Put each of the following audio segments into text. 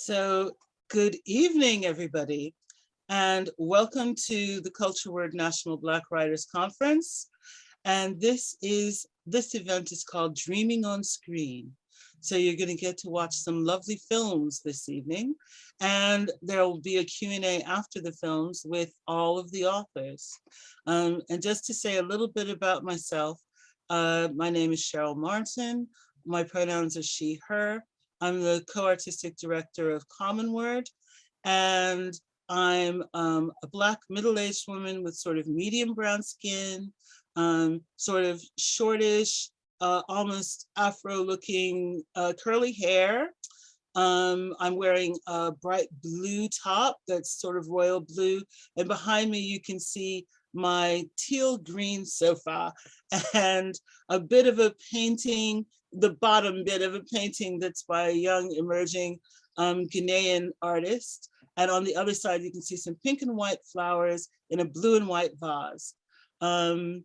So, good evening, everybody, and welcome to the Cultureword National Black Writers Conference. And this event is called Dreaming on Screen. So you're going to get to watch some lovely films this evening, and there will be a Q&A after the films with all of the authors. And just to say a little bit about myself, my name is Cheryl Martin. My pronouns are she, her. I'm the co-artistic director of Cultureword, and I'm a Black middle-aged woman with sort of medium brown skin, sort of shortish, almost Afro-looking curly hair. I'm wearing a bright blue top that's sort of royal blue, and behind me you can see my teal green sofa and a bit of a painting, the bottom bit of a painting that's by a young emerging Ghanaian artist. And on the other side, you can see some pink and white flowers in a blue and white vase. And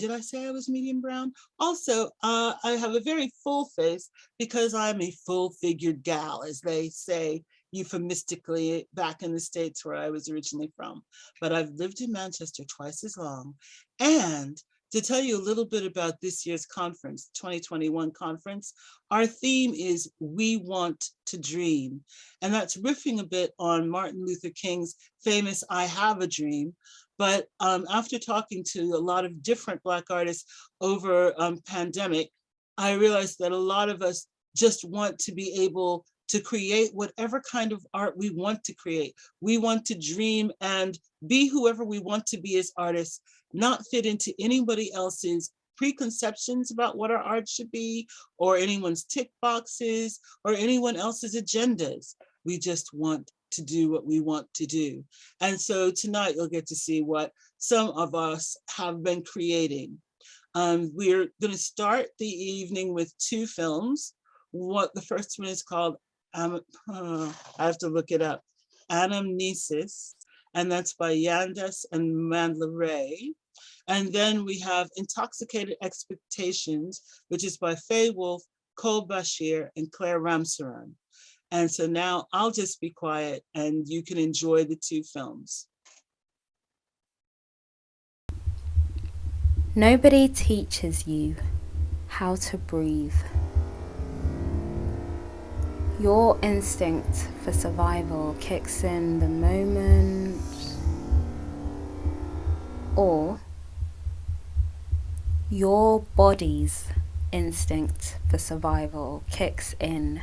did I say I was medium brown? Also, I have a very full face because I'm a full-figured gal, as they say euphemistically back in the States where I was originally from. But I've lived in Manchester twice as long. And to tell you a little bit about this year's conference, 2021 conference, our theme is We Want to Dream. And that's riffing a bit on Martin Luther King's famous I Have a Dream. But after talking to a lot of different Black artists over pandemic, I realized that a lot of us just want to be able to create whatever kind of art we want to create. We want to dream and be whoever we want to be as artists, not fit into anybody else's preconceptions about what our art should be, or anyone's tick boxes, or anyone else's agendas. We just want to do what we want to do. And so tonight you'll get to see what some of us have been creating. We're going to start the evening with two films. The first one is called, I have to look it up, Anamnesis, and that's by Yandass and Mandla. And then we have Intoxicated Expectations, which is by Faye Wolf, Cole Bashir, and Claire Ramsaran. And so now I'll just be quiet and you can enjoy the two films. Nobody teaches you how to breathe. Your instinct for survival kicks in the moment, or your body's instinct for survival kicks in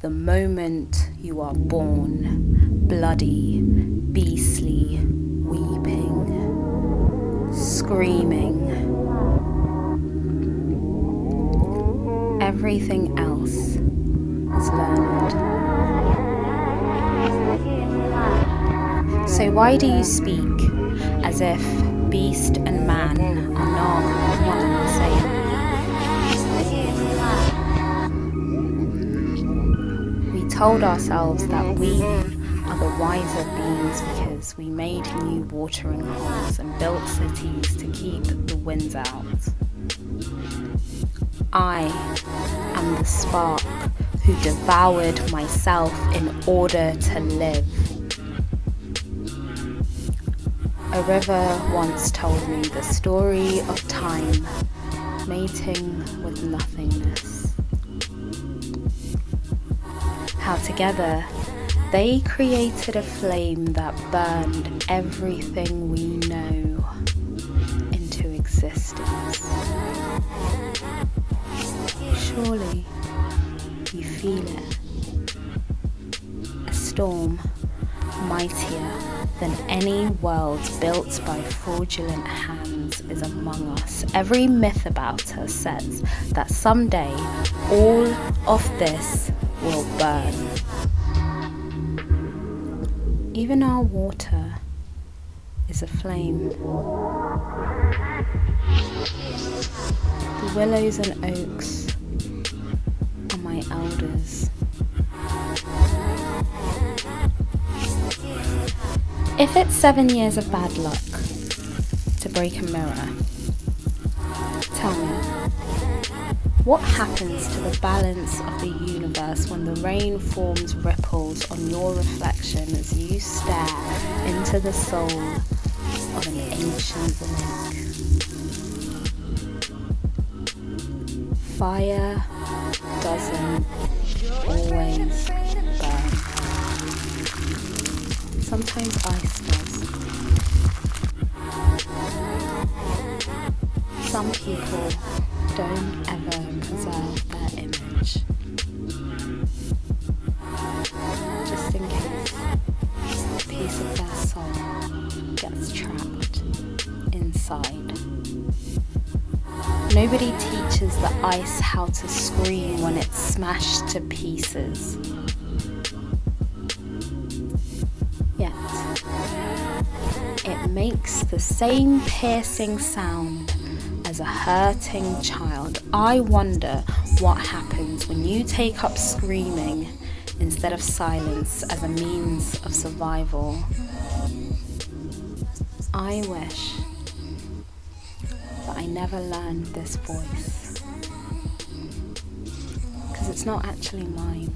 the moment you are born, bloody, beastly, weeping, screaming. Everything else is learned. So why do you speak as if beast and man are not one and the same? We told ourselves that we are the wiser beings because we made new watering holes and built cities to keep the winds out. I am the spark who devoured myself in order to live. A river once told me the story of time mating with nothingness. How together they created a flame that burned everything we know into existence. Surely you feel it. A storm mightier than any world built by fraudulent hands is among us. Every myth about us says that someday all of this will burn. Even our water is a flame. The willows and oaks are my elders. If it's 7 years of bad luck to break a mirror, tell me, what happens to the balance of the universe when the rain forms ripple ripples on your reflection as you stare into the soul of an ancient lake. Fire doesn't always burn. Sometimes ice does. Some people don't ever preserve their image. Just in case a piece of their soul gets trapped inside. Nobody teaches the ice how to scream when it's smashed to pieces. Yet, it makes the same piercing sound as a hurting child. I wonder what happens when you take up screaming instead of silence as a means of survival. I wish that I never learned this voice, because it's not actually mine.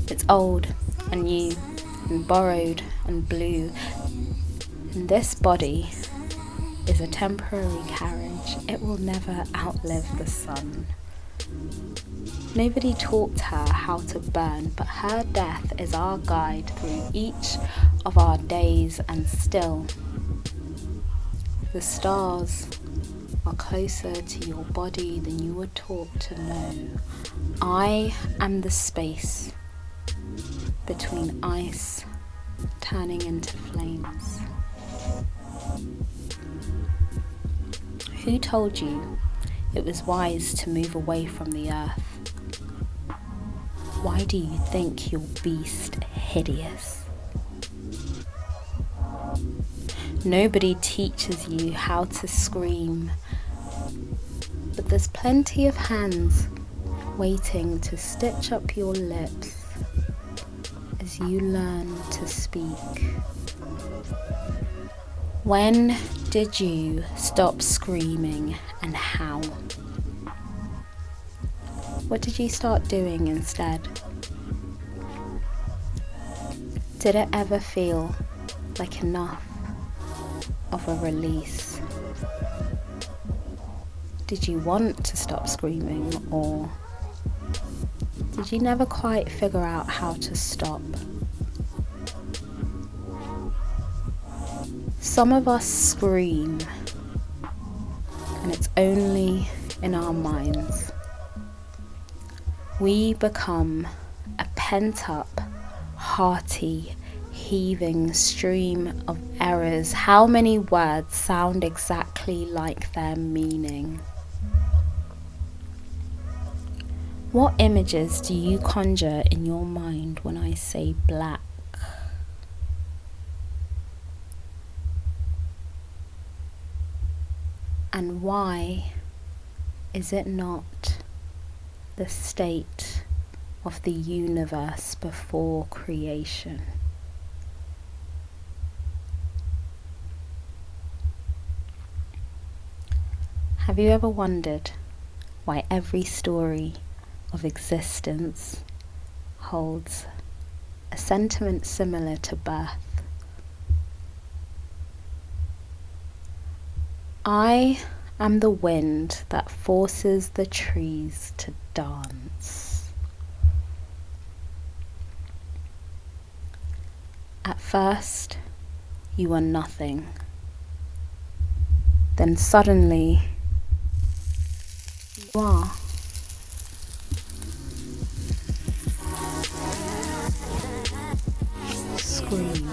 It's old and new and borrowed and blue, and this body is a temporary carriage. It will never outlive the sun. Nobody taught her how to burn, but her death is our guide through each of our days, and still, the stars are closer to your body than you were taught to know. I am the space between ice turning into flames. Who told you it was wise to move away from the earth? Why do you think your beast hideous? Nobody teaches you how to scream, but there's plenty of hands waiting to stitch up your lips as you learn to speak. When did you stop screaming, and how? What did you start doing instead? Did it ever feel like enough of a release? Did you want to stop screaming, or did you never quite figure out how to stop? Some of us scream, and it's only in our minds. We become a pent-up, hearty, heaving stream of errors. How many words sound exactly like their meaning? What images do you conjure in your mind when I say black? And why is it not the state of the universe before creation? Have you ever wondered why every story of existence holds a sentiment similar to birth? I am the wind that forces the trees to dance. At first, you are nothing. Then suddenly, you are. Scream.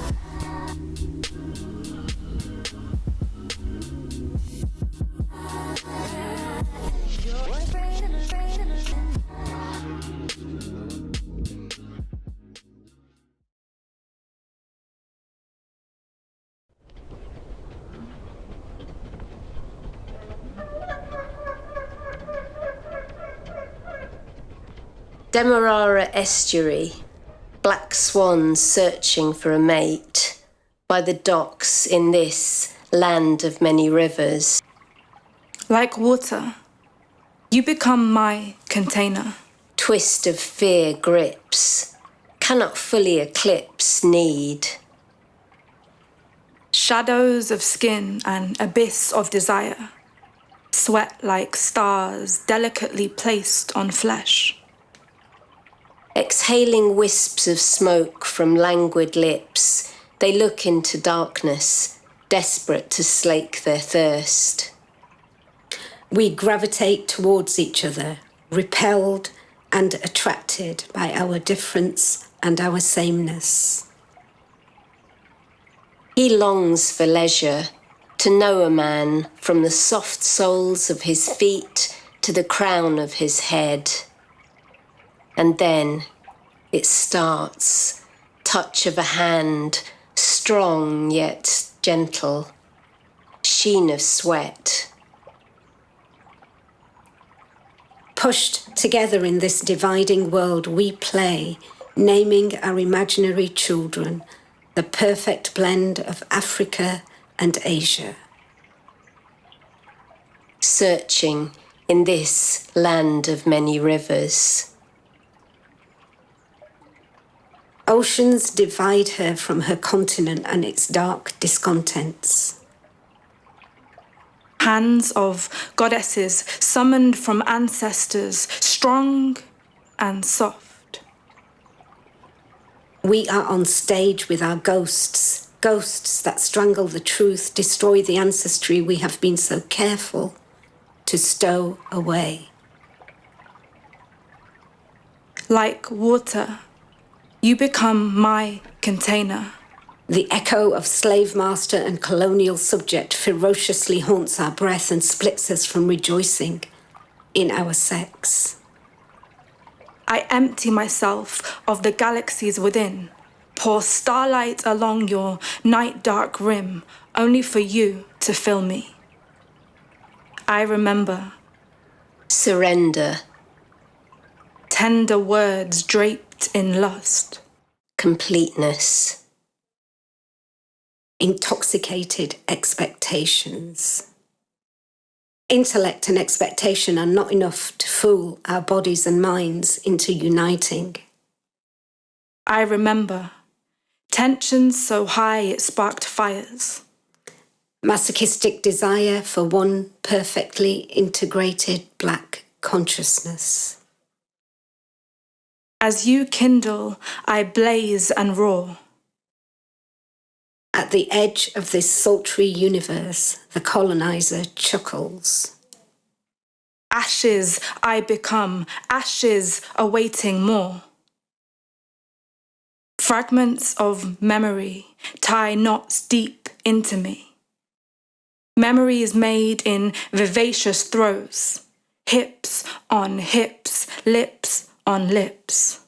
Demerara Estuary, black swans searching for a mate by the docks in this land of many rivers. Like water, you become my container. twist of fear grips, cannot fully eclipse need. Shadows of skin and abyss of desire, sweat like stars delicately placed on flesh. Exhaling wisps of smoke from languid lips, they look into darkness, desperate to slake their thirst. We gravitate towards each other, repelled and attracted by our difference and our sameness. He longs for leisure, to know a man from the soft soles of his feet to the crown of his head. And then it starts, touch of a hand, strong yet gentle, sheen of sweat. Pushed together in this dividing world, we play, naming our imaginary children, the perfect blend of Africa and Asia. Searching in this land of many rivers. Oceans divide her from her continent and its dark discontents. Hands of goddesses summoned from ancestors, strong and soft. We are on stage with our ghosts, ghosts that strangle the truth, destroy the ancestry we have been so careful to stow away. Like water, you become my container. The echo of slave master and colonial subject ferociously haunts our breath and splits us from rejoicing in our sex. I empty myself of the galaxies within, pour starlight along your night dark rim, only for you to fill me. I remember. Surrender. Tender words draped in lust. Completeness. Intoxicated expectations. Intellect and expectation are not enough to fool our bodies and minds into uniting. I remember. Tensions so high it sparked fires. Masochistic desire for one perfectly integrated black consciousness. As you kindle, I blaze and roar. At the edge of this sultry universe, the colonizer chuckles. Ashes I become, ashes awaiting more. Fragments of memory tie knots deep into me. Memory is made in vivacious throes, hips on hips, lips on lips.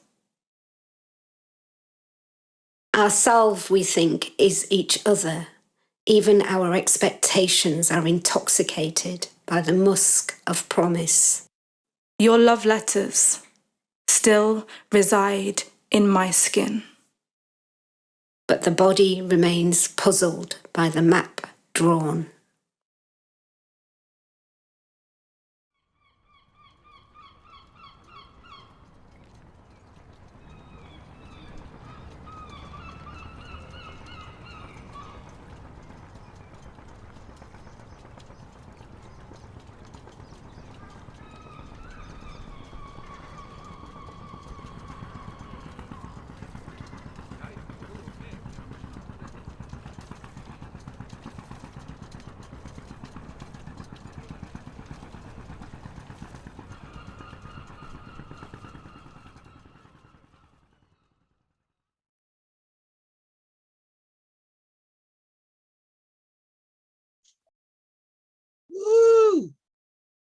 Our salve, we think, is each other. Even our expectations are intoxicated by the musk of promise. Your love letters still reside in my skin. But the body remains puzzled by the map drawn. Woo!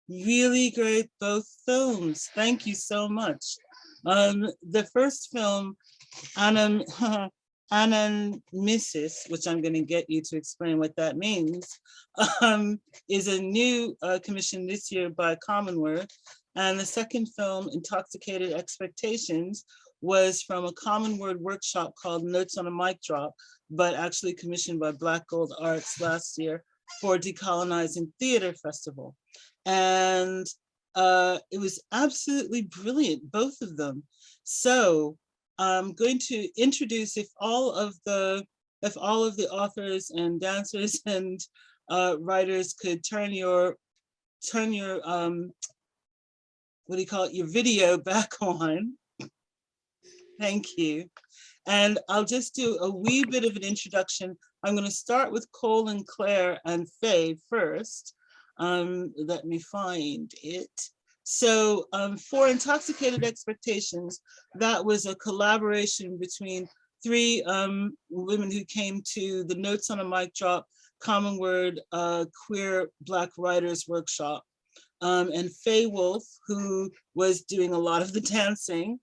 Really great, both films. Thank you so much. The first film, anamnesis, which I'm going to get you to explain what that means, is a new commission this year by Cultureword. And the second film, Intoxicated Expectations, was from a Cultureword workshop called Notes on a Mic Drop, but actually commissioned by Black Gold Arts last year for Decolonizing Theater Festival. And It was absolutely brilliant, both of them. So I'm going to introduce, if all of the authors and dancers and writers could turn your what do you call it, your video back on. Thank you. And I'll just do a wee bit of an introduction. I'm going to start with Cole and Claire and Faye first. Let me find it. So for Intoxicated Expectations, that was a collaboration between three women who came to the Notes on a Mic Drop Common Word Queer Black Writers Workshop. And Faye Wolf, who was doing a lot of the dancing.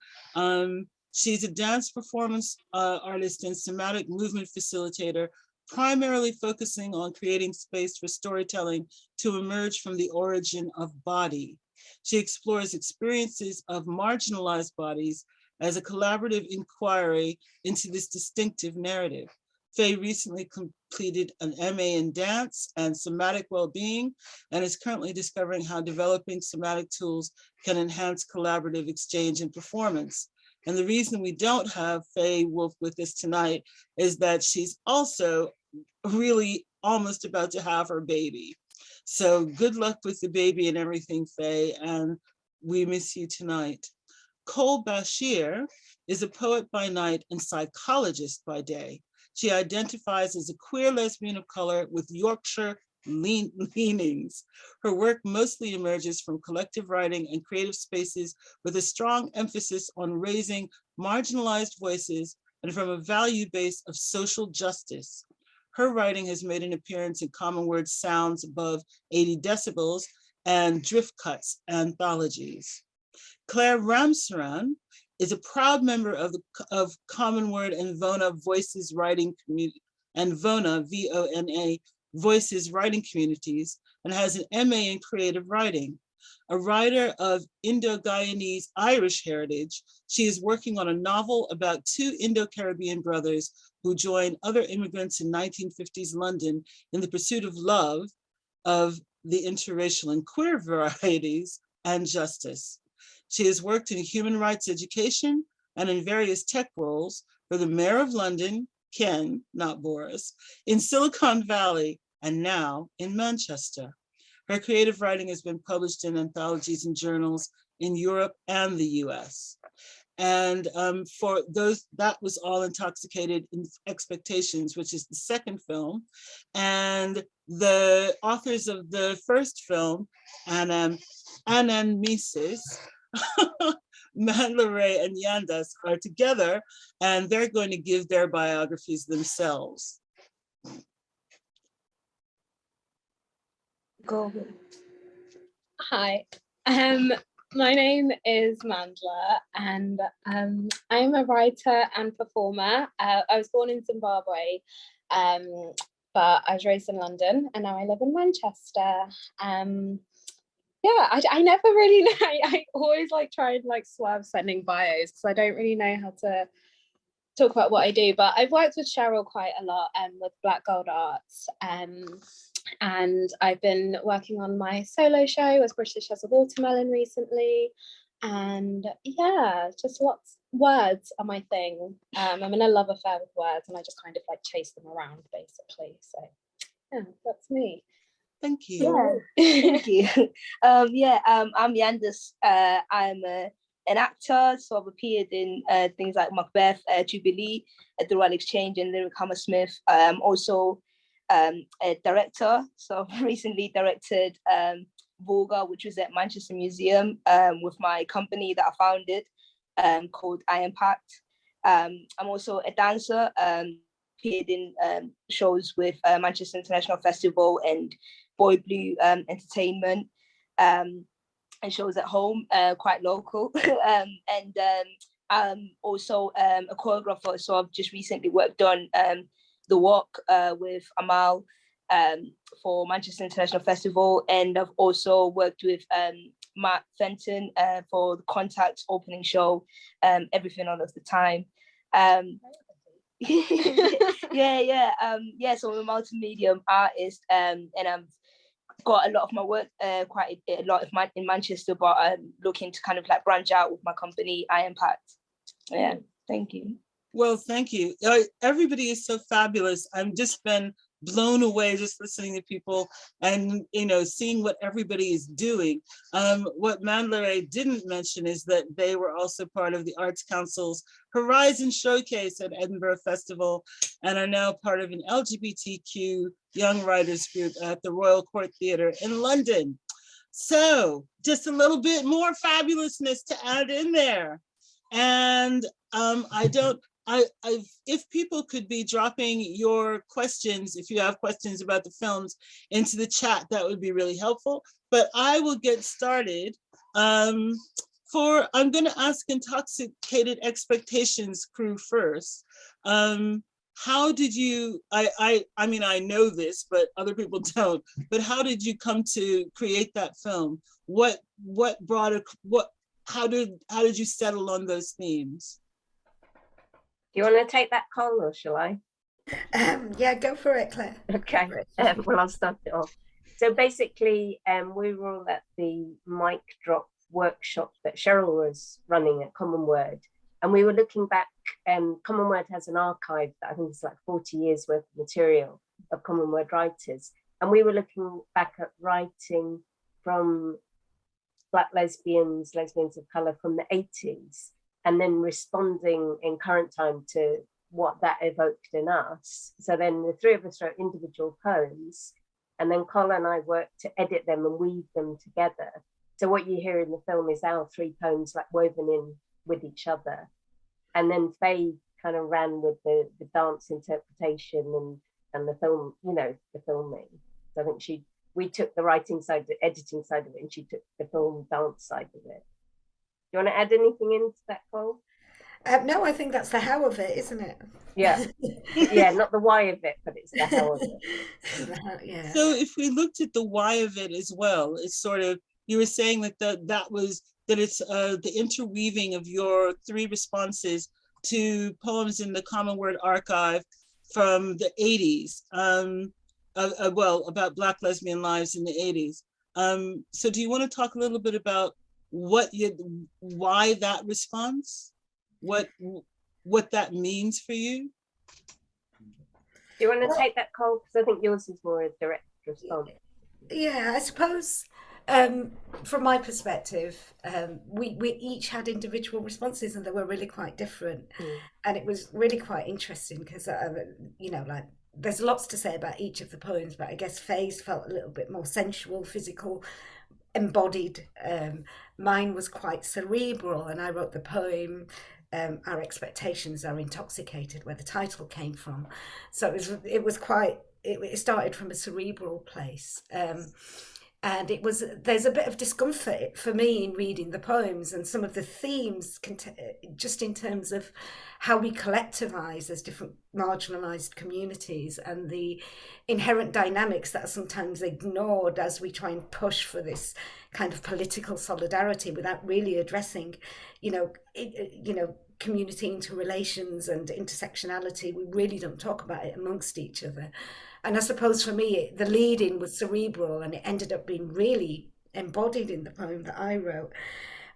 She's a dance performance artist and somatic movement facilitator, primarily focusing on creating space for storytelling to emerge from the origin of body. She explores experiences of marginalized bodies as a collaborative inquiry into this distinctive narrative. Faye recently completed an MA in dance and somatic well-being and is currently discovering how developing somatic tools can enhance collaborative exchange and performance. And the reason we don't have Faye Wolf with us tonight is that she's also really almost about to have her baby. So good luck with the baby and everything, Faye, and we miss you tonight. Cole Bashir is a poet by night and psychologist by day. She identifies as a queer lesbian of color with Yorkshire leanings. Her work mostly emerges from collective writing and creative spaces with a strong emphasis on raising marginalized voices and from a value base of social justice. Her writing has made an appearance in Common Word Sounds Above 80 Decibels and Drift Cuts anthologies. Claire Ramsaran is a proud member of Common Word and Vona Voices Writing Community, and Vona, V-O-N-A, Voices Writing Communities, and has an MA in creative writing. A writer of Indo-Guyanese Irish heritage, she is working on a novel about two Indo-Caribbean brothers who joined other immigrants in 1950s London in the pursuit of love, of the interracial and queer varieties, and justice. She has worked in human rights education and in various tech roles for the Mayor of London, Ken, not Boris, in Silicon Valley, and now in Manchester. Her creative writing has been published in anthologies and journals in Europe and the US. And for those, that was all Intoxicated Expectations, which is the second film. And the authors of the first film, Anamnesis, mandla and Yandass are together, and they're going to give their biographies themselves. Go. Hi, my name is Mandla, and I'm a writer and performer. I was born in Zimbabwe, but I was raised in London, and now I live in Manchester. Yeah, I never really know. I always try and swerve sending bios because I don't really know how to talk about what I do. But I've worked with Cheryl quite a lot with Black Gold Arts. And I've been working on my solo show as British as a Watermelon recently. And yeah, just words are my thing. I'm in a love affair with words, and I just kind of chase them around basically. So yeah, that's me. Thank you. Yeah, thank you. I'm Yandass. I'm an actor, so I've appeared in things like Macbeth, Jubilee, The Royal Exchange, and Lyric Hammersmith. I'm also a director, so I've recently directed Voga, which was at Manchester Museum with my company that I founded called I Impact. I'm also a dancer, appeared in shows with Manchester International Festival and Boy Blue Entertainment, and shows at home, quite local. And I'm also a choreographer, so I've just recently worked on The Walk with Amal for Manchester International Festival, and I've also worked with Matt Fenton for the Contact opening show, Everything All of the Time. So I'm a multimedia artist, and I've got a lot of my work, quite a lot of in Manchester, but I'm looking to kind of like branch out with my company, impact. Yeah, thank you. Well, thank you. Everybody is so fabulous. I've just been blown away just listening to people and, you know, seeing what everybody is doing. What Mandla didn't mention is that they were also part of the Arts Council's Horizon Showcase at Edinburgh Festival and are now part of an LGBTQ young writers group at the Royal Court Theatre in London. So just a little bit more fabulousness to add in there. And if people could be dropping your questions, if you have questions about the films, into the chat, that would be really helpful. But I will get started. I'm going to ask Intoxicated Expectations crew first. How did you? I mean, I know this, but other people don't. But how did you come to create that film? What brought a what? How did you settle on those themes? Do you want to take that, Cole, or shall I? Yeah, go for it, Claire. Okay, well, I'll start it off. So basically, we were all at the mic drop workshop that Cheryl was running at Common Word, and we were looking back. Common Word has an archive that I think is like 40 years worth of material of Common Word writers, and we were looking back at writing from Black lesbians of colour from the 80s, and then responding in current time to what that evoked in us. So then the three of us wrote individual poems, and then Colin and I worked to edit them and weave them together. So what you hear in the film is our three poems like woven in with each other. And then Faye kind of ran with the dance interpretation and the film, you know, the filming. So I think we took the writing side, the editing side of it, and she took the film dance side of it. Do you want to add anything into that, Cole? No, I think that's the how of it, isn't it? Yeah. Yeah, not the why of it, but it's the how of it. Yeah. So if we looked at the why of it as well, it's sort of, you were saying that it's the interweaving of your three responses to poems in the Common Word archive from the 80s, about Black lesbian lives in the 80s. So do you want to talk a little bit about why that response, what that means for you? Do you want to take that, Cole? Because I think yours is more a direct response. Yeah, I suppose from my perspective, we each had individual responses, and they were really quite different. And it was really quite interesting because, you know, like, there's lots to say about each of the poems, but I guess Faye's felt a little bit more sensual, physical, embodied. Mine was quite cerebral, and I wrote the poem Our Expectations Are Intoxicated, where the title came from. So it started from a cerebral place. And there's a bit of discomfort for me in reading the poems and some of the themes, just in terms of how we collectivize as different marginalized communities and the inherent dynamics that are sometimes ignored as we try and push for this kind of political solidarity without really addressing, community interrelations and intersectionality. We really don't talk about it amongst each other. And I suppose for me, the lead-in was cerebral, and it ended up being really embodied in the poem that I wrote.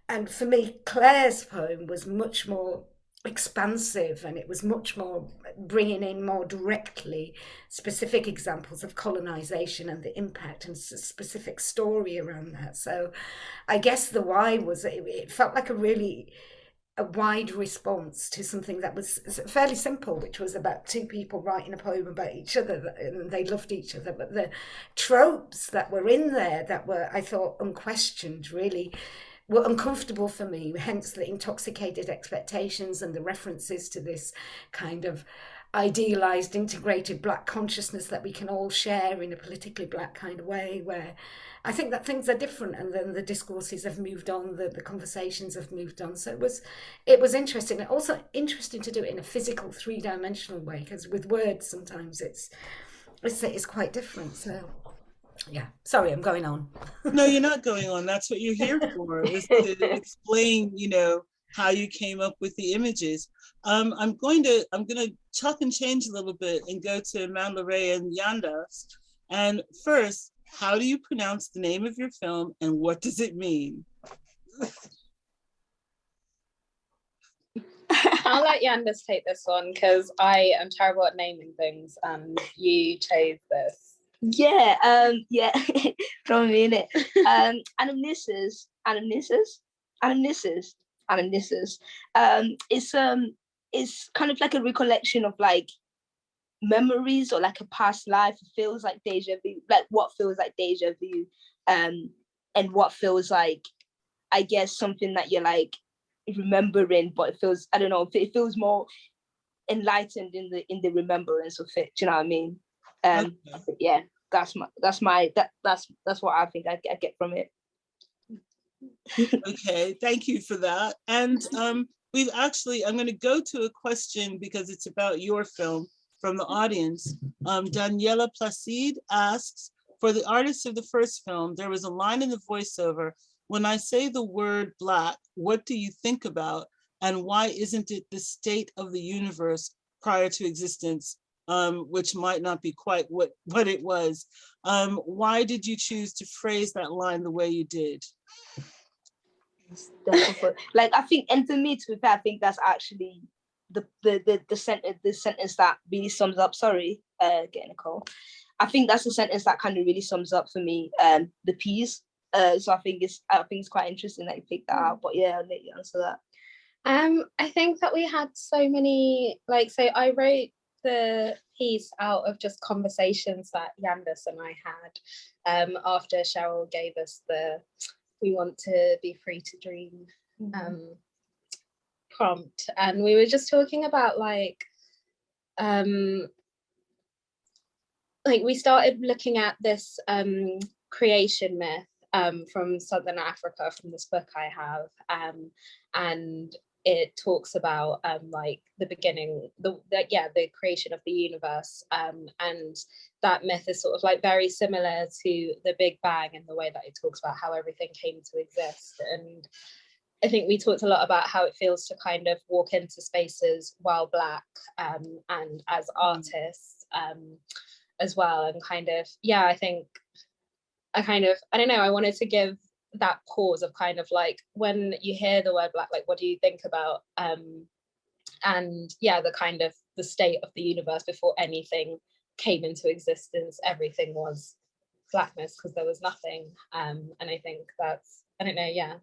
And for me, Claire's poem was much more expansive, and it was much more bringing in more directly specific examples of colonization and the impact and specific story around that. So I guess the why was, it felt like a wide response to something that was fairly simple, which was about two people writing a poem about each other, and they loved each other. But the tropes that were in there that were, I thought, unquestioned, really were uncomfortable for me, hence the intoxicated expectations and the references to this kind of idealized, integrated Black consciousness that we can all share in a politically Black kind of way, where I think that things are different, and then the discourses have moved on, the conversations have moved on. So it was interesting, and also interesting to do it in a physical, three-dimensional way, because with words sometimes it's quite different. So yeah, sorry, I'm going on. No, you're not going on. That's what you're here for, is to explain, how you came up with the images. I'm going to chop and change a little bit and go to Mandla and Yandass. And first, how do you pronounce the name of your film and what does it mean? I'll let Yandass take this one because I am terrible at naming things and you chose this. Yeah, yeah, from a minute. Anamnesis. It's kind of like a recollection of like memories or like a past life. It feels like deja vu, like what feels like deja vu, and what feels like, I guess, something that you're like remembering, but it feels, I don't know, it feels more enlightened in the remembrance of it. Do you know what I mean? Okay. Yeah, that's what I think I get from it. Okay, thank you for that. And I'm going to go to a question because it's about your film from the audience. Daniela Placide asks, for the artists of the first film, there was a line in the voiceover, when I say the word Black, what do you think about? And why isn't it the state of the universe prior to existence, which might not be quite what it was. Why did you choose to phrase that line the way you did? Like, I think, and for me, to be fair, I think that's actually the sentence that really sums up. Sorry, getting a call. I think that's the sentence that kind of really sums up for me the piece. So I think it's quite interesting that you picked that out. But yeah, I'll let you answer that. I think that we had so many, like, so I wrote the piece out of just conversations that Yandass and I had after Cheryl gave us the "we want to be free to dream" prompt, and we were just talking about like we started looking at this creation myth from Southern Africa, from this book I have, and it talks about like the beginning, the creation of the universe, and that myth is sort of like very similar to the Big Bang in the way that it talks about how everything came to exist. And I think we talked a lot about how it feels to kind of walk into spaces while Black and as artists as well, and kind of, yeah, I think I don't know, I wanted to give that pause of kind of like, when you hear the word Black, like, what do you think about? And yeah, the kind of the state of the universe before anything came into existence, everything was Blackness because there was nothing. And I think that's, I don't know, yeah.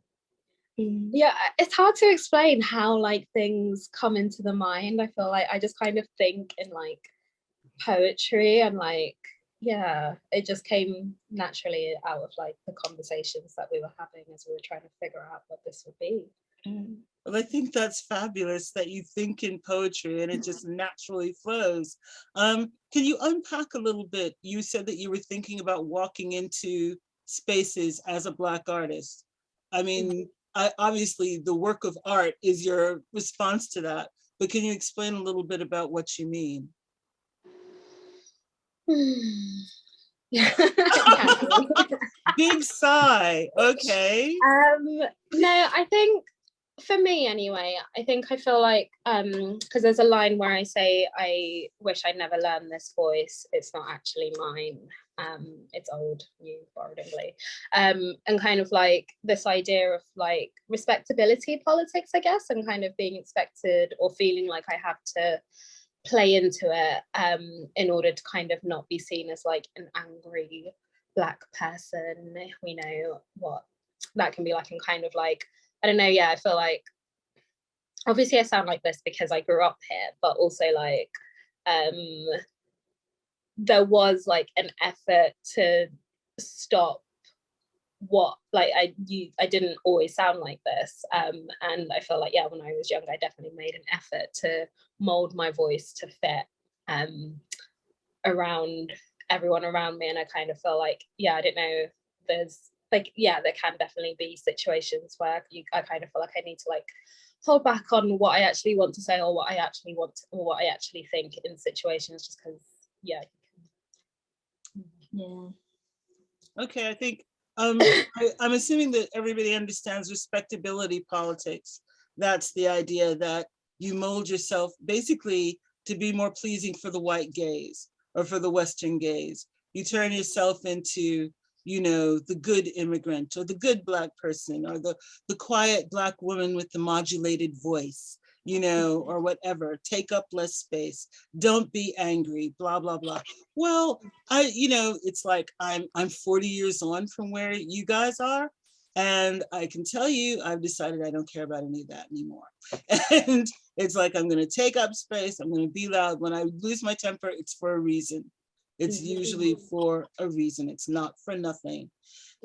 Yeah, it's hard to explain how like things come into the mind. I feel like I just kind of think in like poetry, and like, yeah, it just came naturally out of like the conversations that we were having as we were trying to figure out what this would be. Well, I think that's fabulous that you think in poetry and it just naturally flows. Can you unpack a little bit? You said that you were thinking about walking into spaces as a Black artist. I mean, obviously the work of art is your response to that, but can you explain a little bit about what you mean? Big sigh. Okay. No, I think for me anyway, I feel like because there's a line where I say, I wish I'd never learned this voice, it's not actually mine, it's old, new, borrowedly, and kind of like this idea of like respectability politics, I guess, and kind of being expected or feeling like I have to play into it in order to kind of not be seen as like an angry Black person. We know what that can be like, and kind of like, I don't know, yeah, I feel like obviously I sound like this because I grew up here, but also like there was like an effort to stop what, like, I didn't always sound like this, and I feel like, yeah, when I was young, I definitely made an effort to mold my voice to fit around everyone around me. And I kind of feel like, yeah, I don't know, there's like, yeah, there can definitely be situations where I kind of feel like I need to like hold back on what I actually want to say, or what I actually want to, or what I actually think in situations, just because, yeah. Okay, I think I'm assuming that everybody understands respectability politics. That's the idea that you mold yourself basically to be more pleasing for the white gaze or for the Western gaze. You turn yourself into you know, the good immigrant or the good Black person or the quiet Black woman with the modulated voice, you know, or whatever, take up less space, don't be angry, blah, blah, blah. Well, you know, it's like I'm 40 years on from where you guys are. And I can tell you, I've decided I don't care about any of that anymore. And it's like, I'm going to take up space. I'm going to be loud. When I lose my temper, it's for a reason. It's usually for a reason. It's not for nothing.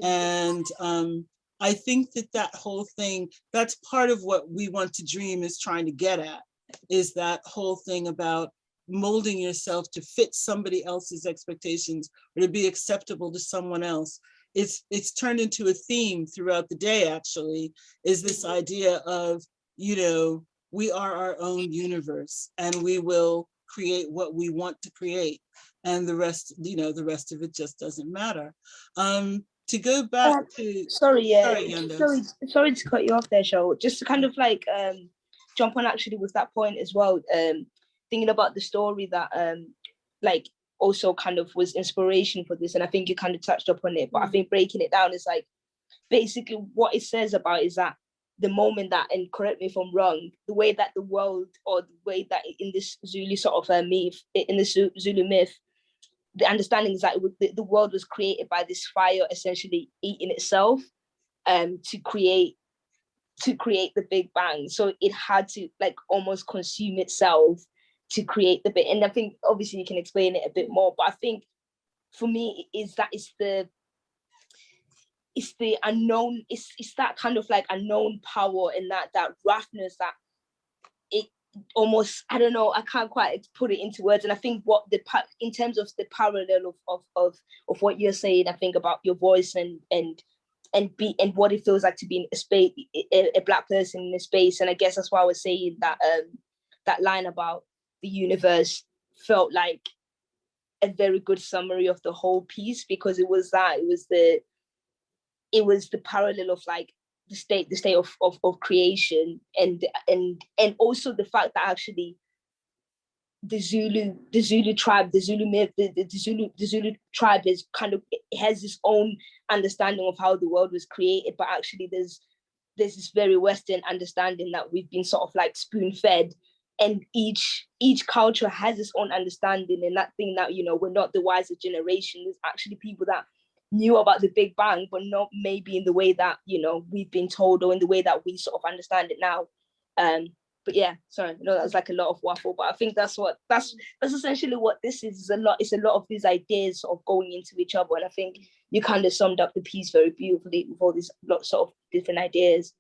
And I think that whole thing, that's part of what We Want to Dream is trying to get at, is that whole thing about molding yourself to fit somebody else's expectations or to be acceptable to someone else. It's turned into a theme throughout the day, actually, is this idea of, you know, we are our own universe and we will create what we want to create. And the rest, you know, the rest of it just doesn't matter. To go back to, sorry, Yandass. sorry to cut you off there, Cheryl. Just to kind of like jump on actually with that point as well. Thinking about the story that like also kind of was inspiration for this, and I think you kind of touched upon it, but I think breaking it down is like basically what it says about is that the moment that, and correct me if I'm wrong, the way that the world, or the way that in this Zulu sort of myth, in the Zulu myth, the understanding is that the world was created by this fire essentially eating itself to create the Big Bang. So it had to like almost consume itself to create the bit. And I think obviously you can explain it a bit more, but I think for me it's the unknown, it's that kind of like unknown power and that roughness that it almost, I don't know, I can't quite put it into words. And I think what in terms of the parallel of what you're saying, I think about your voice and what it feels like to be in a space, a Black person in a space. And I guess that's why I was saying that that line about the universe felt like a very good summary of the whole piece, because it was the parallel of like the state of creation, and also the fact that actually the Zulu tribe, the Zulu myth, the Zulu tribe is kind of, it has its own understanding of how the world was created, but actually there's this very Western understanding that we've been sort of like spoon-fed, and each culture has its own understanding, and that thing that, you know, we're not the wiser generation. There's actually people that knew about the Big Bang, but not maybe in the way that, you know, we've been told, or in the way that we sort of understand it now. But yeah, sorry, I know that was like a lot of waffle, but I think that's essentially what this is. It's a lot of these ideas sort of going into each other, and I think you kind of summed up the piece very beautifully with all these lots of different ideas.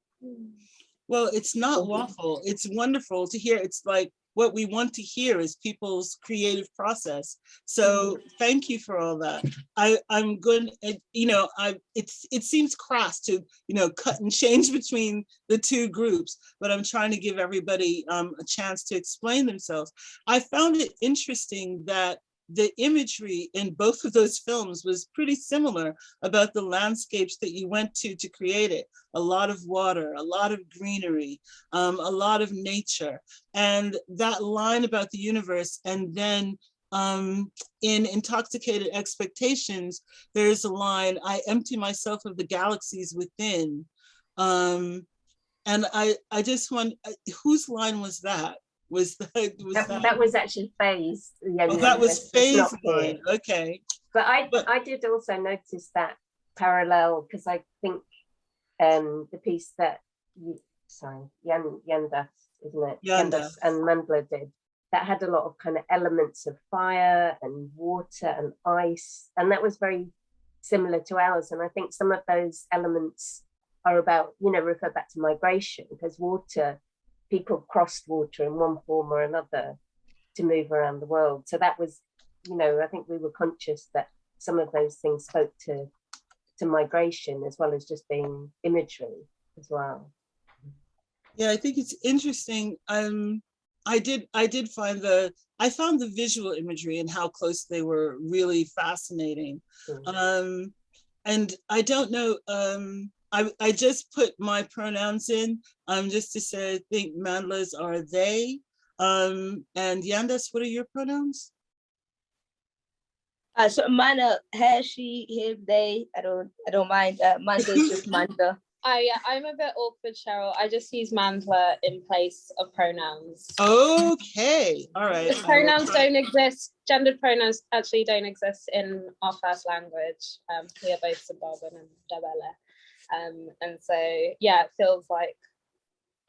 Well, it's not waffle. It's wonderful to hear. It's like what we want to hear is people's creative process. So thank you for all that. I'm going, you know, it seems crass to, you know, cut and change between the two groups, but I'm trying to give everybody a chance to explain themselves. I found it interesting that the imagery in both of those films was pretty similar about the landscapes that you went to create it. A lot of water, a lot of greenery, a lot of nature. And that line about the universe, and then in Intoxicated Expectations, there's a line, I empty myself of the galaxies within. And I just want, whose line was that? That was actually Faye's. Yeah, oh, that was Faye's line. Okay. But I did also notice that parallel, because I think the piece that Yandass, isn't it? Yandass and Mandla did, that had a lot of kind of elements of fire and water and ice, and that was very similar to ours. And I think some of those elements are about, you know, refer back to migration, because water, people crossed water in one form or another to move around the world. So that was, you know, I think we were conscious that some of those things spoke to migration as well as just being imagery as well. Yeah, I think it's interesting. I found the visual imagery and how close they were really fascinating. And I don't know, I just put my pronouns in just to say I think mandlas are they. And Yandass, what are your pronouns? So Mana, her, she, him, they. I don't mind. Manda's just Manda. I'm a bit awkward, Cheryl. I just use mandla in place of pronouns. Okay, all right. Pronouns don't exist. Gendered pronouns actually don't exist in our first language. We are both Zimbabwean and Ndebele. And so, yeah, it feels like,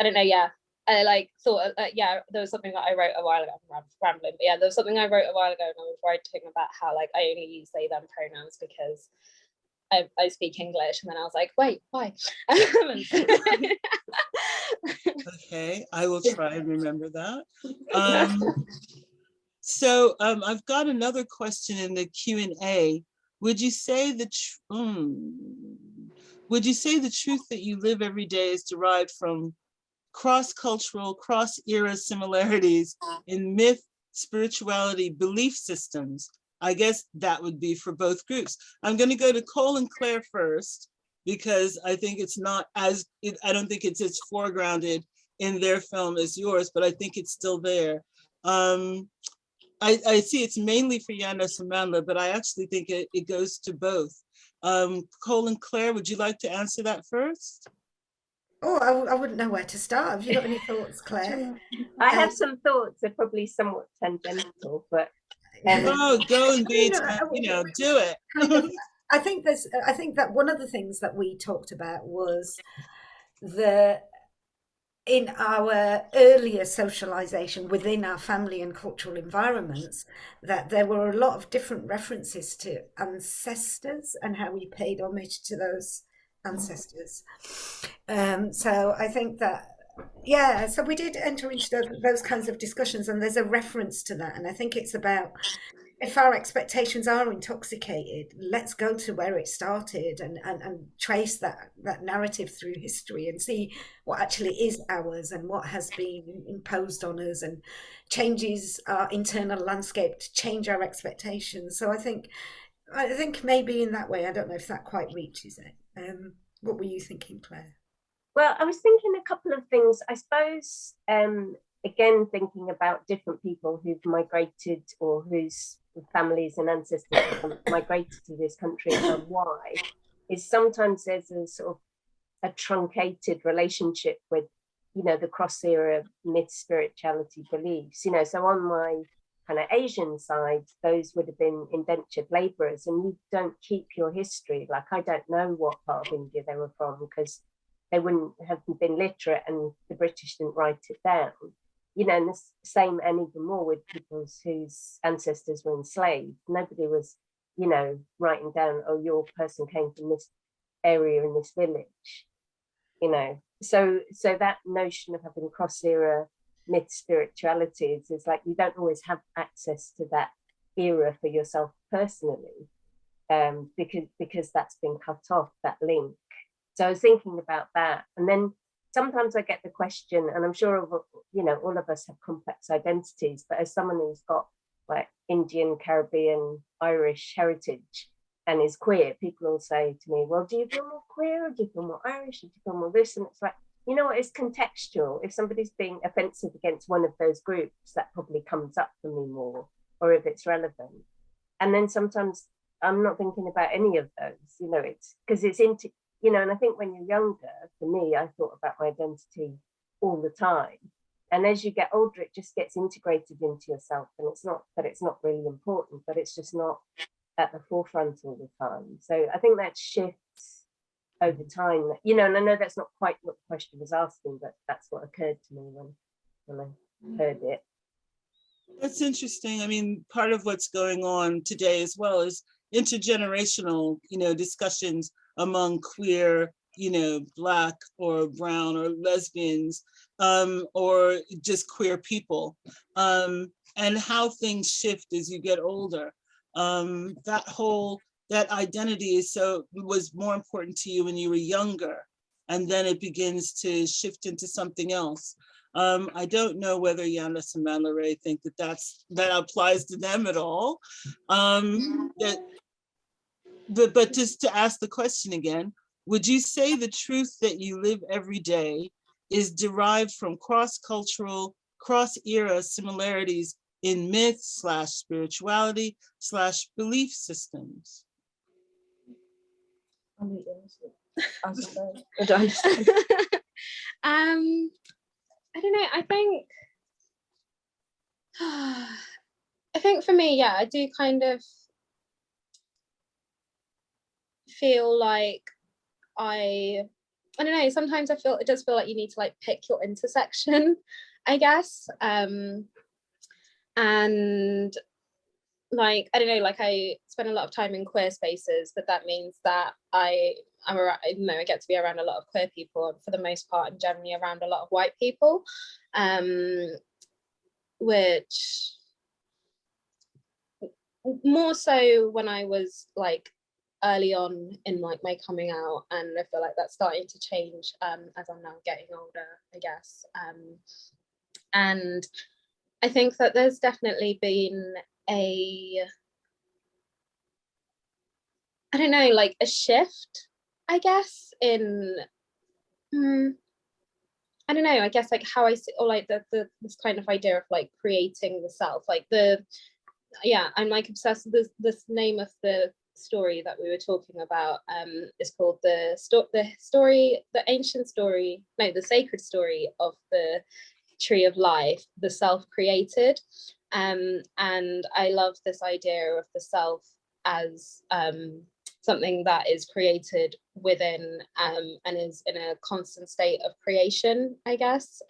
I don't know, yeah. I like thought, yeah, there was something that I wrote a while ago, I'm rambling, but yeah, there was something I wrote a while ago and I was writing about how like I only use they, them pronouns because I speak English, and then I was like, wait, why? Okay, I will try and remember that. So I've got another question in the Q&A. Would you say the truth that you live every day is derived from cross-cultural, cross-era similarities in myth, spirituality, belief systems? I guess that would be for both groups. I'm going to go to Cole and Claire first, because I think it's not as, I don't think it's as foregrounded in their film as yours, but I think it's still there. I see it's mainly for Yandass and Mandla, but I actually think it goes to both. Cole and Claire, would you like to answer that first? Oh, I wouldn't know where to start. Have you got any thoughts, Claire? I have some thoughts. They're probably somewhat tangential, but go and be, do it. Kind of, I think that one of the things that we talked about was in our earlier socialization within our family and cultural environments, that there were a lot of different references to ancestors and how we paid homage to those ancestors. So I think that, yeah, so we did enter into those kinds of discussions, and there's a reference to that. And I think it's about, if our expectations are intoxicated, let's go to where it started and trace that narrative through history and see what actually is ours and what has been imposed on us, and changes our internal landscape to change our expectations. So I think maybe in that way, I don't know if that quite reaches it. What were you thinking, Claire? Well, I was thinking a couple of things. I suppose, again, thinking about different people who've migrated or whose families and ancestors have migrated to this country and why, is sometimes there's a sort of a truncated relationship with, the cross-era myth, spirituality, beliefs. So on my kind of Asian side, those would have been indentured laborers, and you don't keep your history. Like, I don't know what part of India they were from because they wouldn't have been literate and the British didn't write it down. And the same, and even more with people whose ancestors were enslaved. Nobody was, writing down, oh, your person came from this area in this village, So that notion of having cross-era myth spiritualities is like, you don't always have access to that era for yourself personally, because that's been cut off, that link. So I was thinking about that. And then sometimes I get the question, and I'm sure, all of us have complex identities, but as someone who's got like Indian, Caribbean, Irish heritage and is queer, people will say to me, well, do you feel more queer, or do you feel more Irish, or do you feel more this? And it's like, it's contextual. If somebody's being offensive against one of those groups, that probably comes up for me more, or if it's relevant. And then sometimes I'm not thinking about any of those, it's because it's into, and I think when you're younger, for me, I thought about my identity all the time. And as you get older, it just gets integrated into yourself. And it's not that it's not really important, but it's just not at the forefront all the time. So I think that shifts over time, and I know that's not quite what the question was asking, but that's what occurred to me when I heard it. That's interesting. I mean, part of what's going on today as well is intergenerational, discussions among queer, Black or brown or lesbians, or just queer people, and how things shift as you get older. That identity was more important to you when you were younger, and then it begins to shift into something else. I don't know whether Yandass and Mandla think that applies to them at all. But just to ask the question again, would you say the truth that you live every day is derived from cross-cultural, cross-era similarities in myth / spirituality / belief systems? I don't understand. I don't know. I think for me, yeah, I do kind of feel like I don't know, sometimes it does feel like you need to like pick your intersection, I guess. And like, I don't know, like I spend a lot of time in queer spaces, but that means that I'm around, you know, I get to be around a lot of queer people, and for the most part, I'm generally around a lot of white people, which more so when I was like early on in like my coming out, and I feel like that's starting to change as I'm now getting older, I guess. And I think that there's definitely been I don't know, like a shift, I guess, in I don't know, I guess like how I see, or like this kind of idea of like creating the self, like I'm like obsessed with this name of the story that we were talking about is called the sacred story of the tree of life, the self created. And I love this idea of the self as something that is created within and is in a constant state of creation, I guess.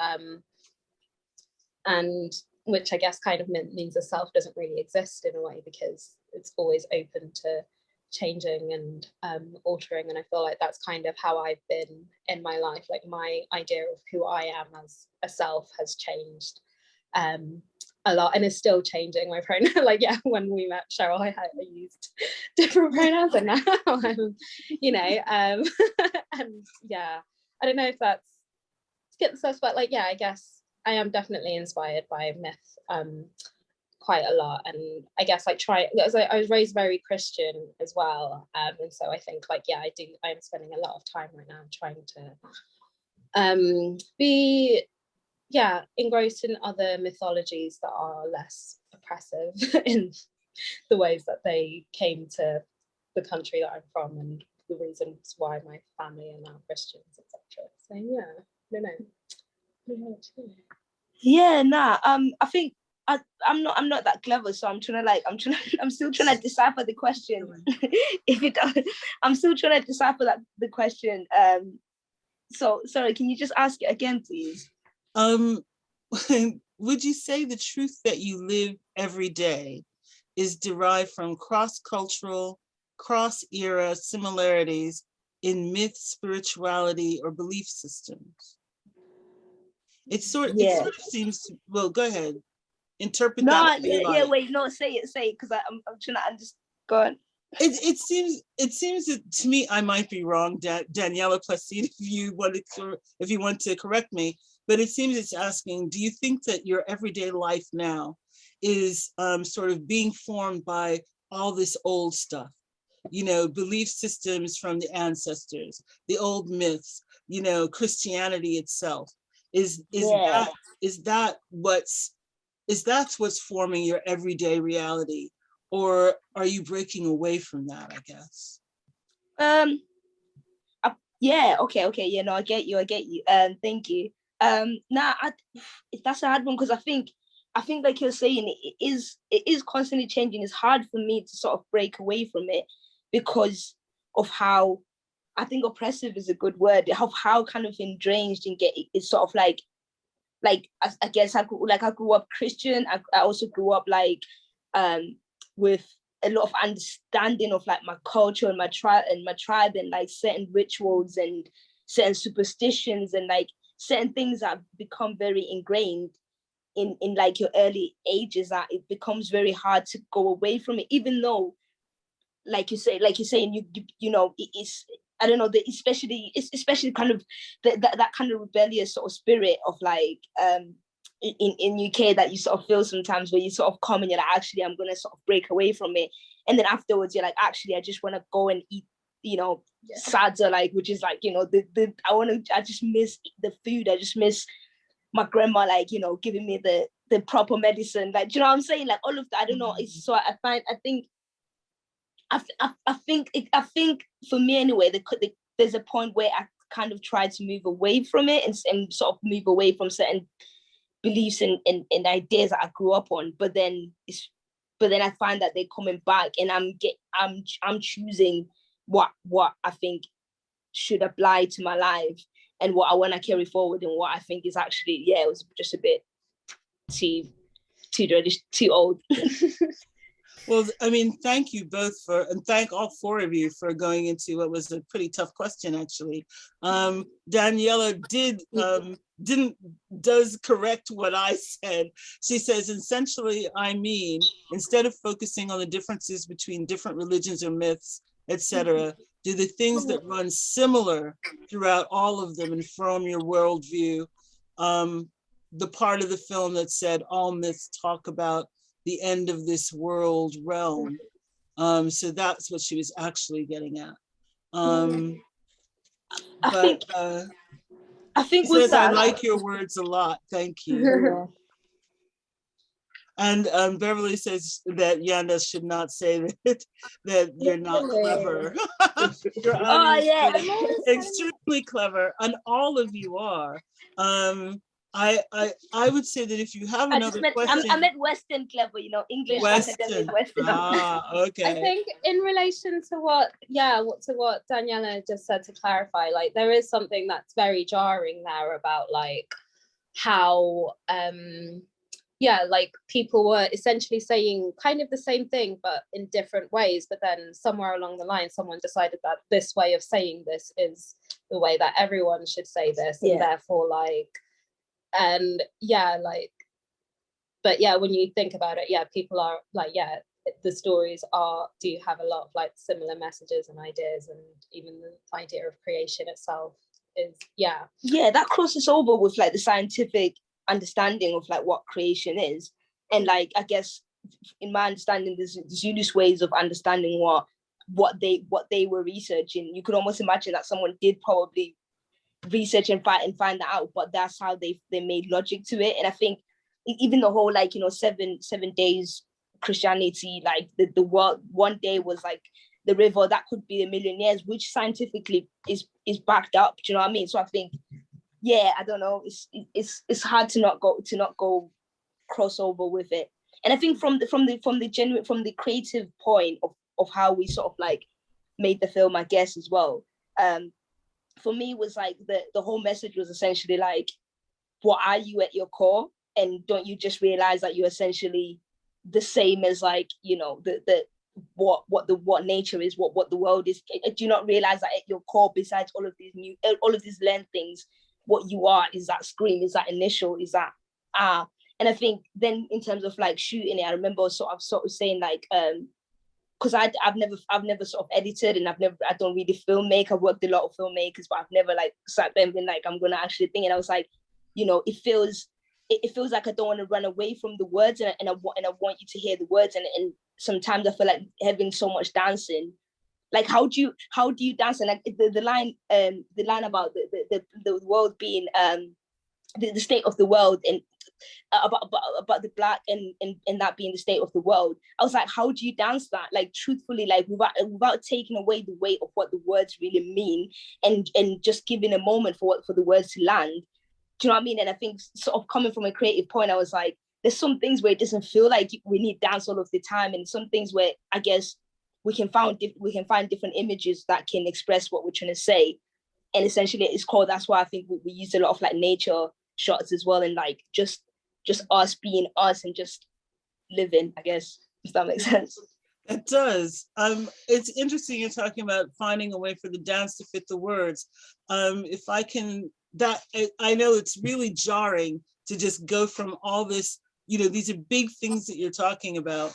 And which I guess kind of means the self doesn't really exist in a way, because it's always open to changing and altering. And I feel like that's kind of how I've been in my life. Like my idea of who I am as a self has changed a lot, and is still changing. My pronoun, like, yeah, when we met Cheryl, I used different pronouns, and now I'm, you know, and yeah, I don't know if that's to get the sense, but like, yeah, I guess I am definitely inspired by myth quite a lot. And I guess like I was raised very Christian as well, and so I think like, yeah, I'm spending a lot of time right now trying to be engrossed in other mythologies that are less oppressive in the ways that they came to the country that I'm from, and the reasons why my family are now Christians, etc. So yeah, I don't know. Yeah, nah. I think I'm not that clever, so I'm still trying to decipher the question. If it does, I'm still trying to decipher the question. So sorry, can you just ask it again, please? Would you say the truth that you live every day is derived from cross-cultural, cross-era similarities in myth, spirituality, or belief systems? It sort of seems to, well, go ahead. Interpret that. Wait, no, say it, because I'm trying to just go on. It seems that to me, I might be wrong, Daniela Placide, if you want to correct me, but it seems it's asking, do you think that your everyday life now is sort of being formed by all this old stuff, you know, belief systems from the ancestors, the old myths, you know, Christianity itself? Is that what's forming your everyday reality? Or are you breaking away from that, I guess? Okay. Yeah, no, I get you. Thank you. That's a hard one, because I think like you're saying, it is constantly changing. It's hard for me to sort of break away from it, because of how, I think oppressive is a good word, of how kind of ingrained and it's sort of like I guess I grew up Christian. I also grew up like with a lot of understanding of like my culture and my tribe and like certain rituals and certain superstitions and like certain things that become very ingrained in like your early ages, that it becomes very hard to go away from it, even though like you're saying, you know, it's, I don't know, especially kind of that kind of rebellious sort of spirit of like in UK that you sort of feel sometimes, where you sort of come and you're like, actually, I'm gonna sort of break away from it, and then afterwards you're like, actually, I just want to go and eat, you know, sadza, like, which is like, you know, I just miss the food, I just miss my grandma, like, you know, giving me the the proper medicine. Like, do you know what I'm saying? Like all of that. I don't know. It's so I think for me anyway, there's a point where I kind of tried to move away from it and sort of move away from certain beliefs and ideas that I grew up on. But then I find that they're coming back, and I'm choosing what I think should apply to my life and what I want to carry forward, and what I think is actually, it was just a bit too old. Well, I mean, thank you both and thank all four of you for going into what was a pretty tough question, actually. Daniela does correct what I said. She says, essentially, I mean, instead of focusing on the differences between different religions or myths, etc., do the things that run similar throughout all of them inform your worldview? The part of the film that said all myths talk about the end of this world realm. So that's what she was actually getting at. I think says, I like your words a lot, thank you. And Beverly says that Yandass should not say that you're not clever. You're extremely clever, and all of you are. I would say that if you have another question. I meant Western clever, English academic Western. Okay. I think in relation to what Daniela just said, to clarify, like there is something that's very jarring there about like how like people were essentially saying kind of the same thing but in different ways, but then somewhere along the line someone decided that this way of saying this is the way that everyone should say this, and therefore when you think about it, people are like, the stories do have a lot of like similar messages and ideas, and even the idea of creation itself is that crosses over with like the scientific understanding of like what creation is. And like, I guess in my understanding, there's Zulu's ways of understanding what they were researching. You could almost imagine that someone did probably research and find that out, but that's how they made logic to it. And I think even the whole 7 days Christianity, like the world, one day was like the river, that could be a million years, which scientifically is backed up. Do you know what I mean? So I think, I don't know, it's hard to not go crossover with it. And I think from the creative point of how we sort of like made the film, I guess as well. For me, it was like the whole message was essentially like, what are you at your core? And don't you just realize that you're essentially the same as like, what nature is, what the world is? Do you not realize that at your core, besides all of these learned things, what you are is that scream, is that initial, is that and I think then in terms of like shooting it, I remember sort of saying like, because I've never sort of edited, and I don't really filmmake. I've worked a lot of filmmakers, but I've never like sat there and been like, I'm gonna actually think. And I was like, it feels like I don't want to run away from the words, and I want you to hear the words. And sometimes I feel like having so much dancing, like how do you dance? And like the line about the world being the state of the world, and about the black and that being the state of the world. I was like, how do you dance that? Like truthfully, like without taking away the weight of what the words really mean, and just giving a moment for the words to land. Do you know what I mean? And I think sort of coming from a creative point, I was like, there's some things where it doesn't feel like we need dance all of the time, and some things where I guess we can find different images that can express what we're trying to say. And essentially it's called, that's why I think we use a lot of like nature shots as well, and like just us being us and just living, I guess, if that makes sense. It does. It's interesting you're talking about finding a way for the dance to fit the words. If I can, I know it's really jarring to just go from all this, these are big things that you're talking about,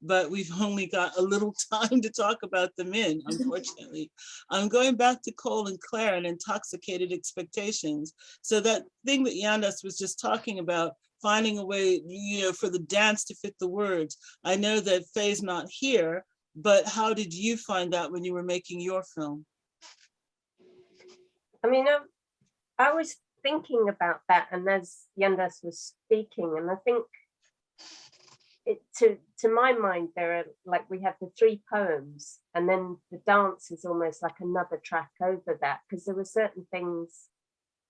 but we've only got a little time to talk about them unfortunately. I'm going back to Cole and Claire and Intoxicated Expectations. So that thing that Yandass was just talking about, finding a way, for the dance to fit the words. I know that Faye's not here, but how did you find that when you were making your film? I mean, I was thinking about that, and as Yandass was speaking, and I think to my mind, there are, like, we have the 3 poems, and then the dance is almost like another track over that, because there were certain things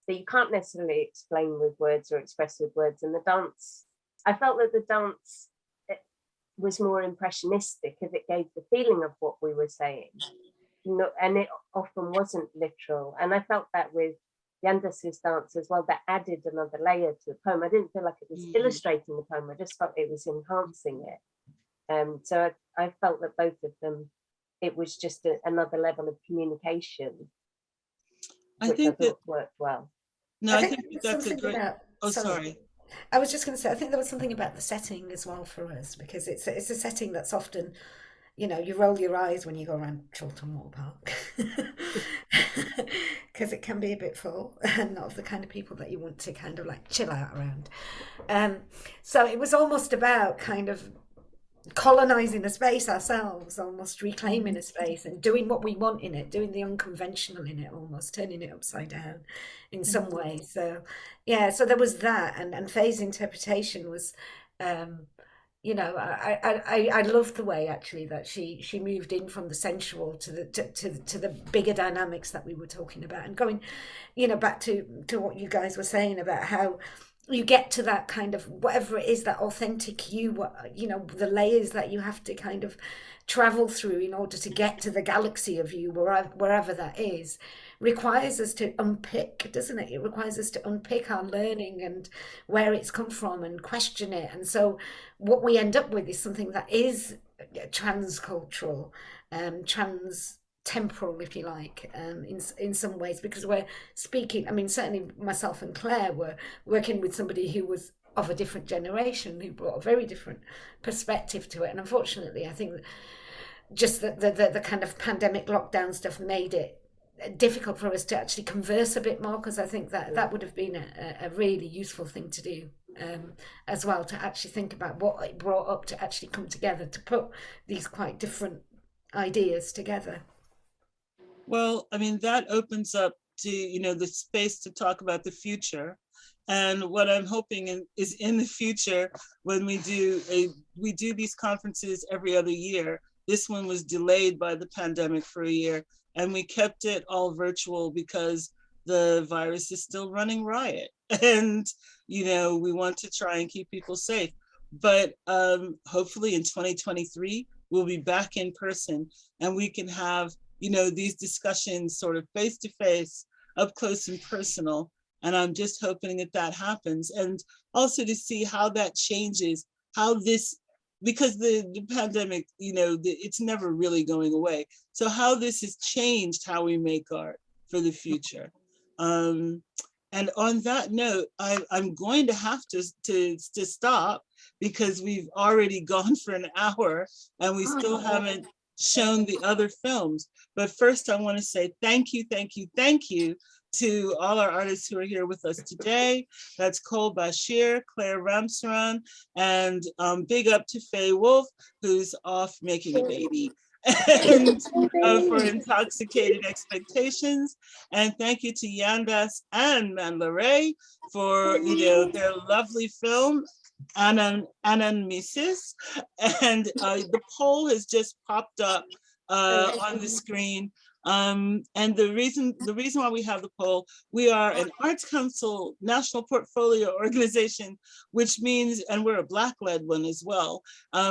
that you can't necessarily explain with words or express with words. And the dance, I felt that the dance was more impressionistic, if it gave the feeling of what we were saying, and it often wasn't literal. And I felt that with Yandass's dance as well, that added another layer to the poem. I didn't feel like it was illustrating the poem, I just felt it was enhancing it. So I felt that both of them, it was just another level of communication, which I thought worked well. No, I think that's a great. Sorry. I was just going to say, I think there was something about the setting as well for us, because it's a setting that's often, you know, you roll your eyes when you go around Chiltern Water Park, because it can be a bit full and not the kind of people that you want to kind of like chill out around. So it was almost about kind of colonizing a space ourselves, almost reclaiming a space and doing what we want in it, doing the unconventional in it, almost turning it upside down in some ways. So yeah, so there was that, and Faye's interpretation was, you know, I loved the way actually that she moved in from the sensual to the bigger dynamics that we were talking about, and going, you know, back to what you guys were saying about how you get to that kind of whatever it is, that authentic you know, the layers that you have to kind of travel through in order to get to the galaxy of you, wherever that is, requires us to unpick, doesn't it? It requires us to unpick our learning and where it's come from and question it. And so what we end up with is something that is transcultural, temporal, if you like, in some ways, because we're speaking, I mean, certainly myself and Claire were working with somebody who was of a different generation, who brought a very different perspective to it. And unfortunately, I think just the kind of pandemic lockdown stuff made it difficult for us to actually converse a bit more, because I think that would have been a really useful thing to do, as well, to actually think about what it brought up to actually come together, to put these quite different ideas together. Well, I mean, that opens up to, you know, the space to talk about the future. And what I'm hoping is in the future, when we do these conferences every other year. This one was delayed by the pandemic for a year, and we kept it all virtual because the virus is still running riot. And, you know, we want to try and keep people safe. But hopefully in 2023, we'll be back in person, and we can have, you know, these discussions sort of face to face, up close and personal. And I'm just hoping that happens. And also to see how that changes, how this, because the pandemic, you know, it's never really going away. So how this has changed how we make art for the future. And on that note, I'm going to have to stop, because we've already gone for an hour and we still haven't shown the other films. But first I want to say thank you to all our artists who are here with us today. That's Cole Bashir, Claire Ramsaran, and big up to Faye Wolf, who's off making a baby, and for Intoxicated Expectations. And thank you to Yandass and Mandla for, you know, their lovely film, Anamnesis. And the poll has just popped up on the screen. And the reason why we have the poll, we are an Arts Council National Portfolio Organization, which means, and we're a Black-led one as well,